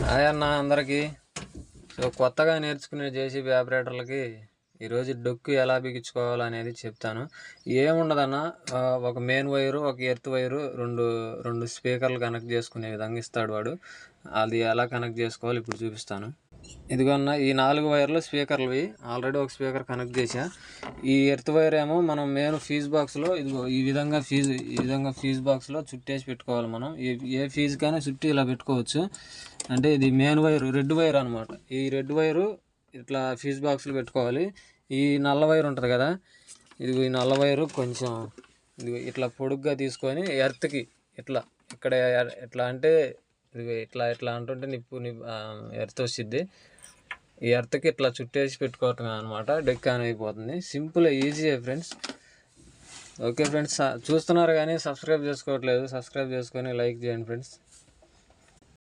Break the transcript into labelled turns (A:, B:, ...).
A: Hi అన్న అందరికీ. So కొత్తగా నేర్చుకునే జేసీబీ ఆపరేటర్లకి ఈరోజు డొక్కు ఎలా బిగించుకోవాలనేది చెప్తాను. ఏముండదన్న, ఒక మెయిన్ వైరు, ఒక ఎర్త్ వైరు, రెండు స్పీకర్లు కనెక్ట్ చేసుకునే విధంగా ఇస్తాడు వాడు. అది ఎలా కనెక్ట్ చేసుకోవాలి ఇప్పుడు చూపిస్తాను. ఇదిగోన్న ఈ 4 వైర్లు స్పీకర్లువి. ఆల్రెడీ ఒక స్పీకర్ కనెక్ట్ చేసా. ఈ ఎర్త్ వైర్ ఏమో మనం మెయిన్ ఫీజ్ బాక్స్లో ఇదిగో ఈ విధంగా ఫీజ్ బాక్స్లో చుట్టేసి పెట్టుకోవాలి. మనం ఏ ఫీజు కానీ చుట్టి ఇలా పెట్టుకోవచ్చు. అంటే ఇది మెయిన్ వైర్, రెడ్ వైర్ అనమాట. ఈ రెడ్ వైరు ఇట్లా ఫీజ్ బాక్స్లో పెట్టుకోవాలి. ఈ నల్ల వైర్ ఉంటుంది కదా, ఇదిగో ఈ నల్ల వైరు కొంచెం ఇదిగో ఇట్లా పొడుగ్గా తీసుకొని ఎర్త్కి ఇట్లా ఇక్కడ ఎట్లా అంటే ఇదిగో ఇట్లా అంటుంటే నిప్పు ఎర్త్ వచ్చిద్ది. ఈ ఎర్త్కి ఇట్లా చుట్టేసి పెట్టుకోవటం అనమాట. డెక్ ఆన్ అయిపోతుంది. Simple, easy friends. Okay friends, చూస్తున్నారు కానీ సబ్స్క్రైబ్ చేసుకోవట్లేదు. సబ్స్క్రైబ్ చేసుకొని లైక్ చేయండి ఫ్రెండ్స్.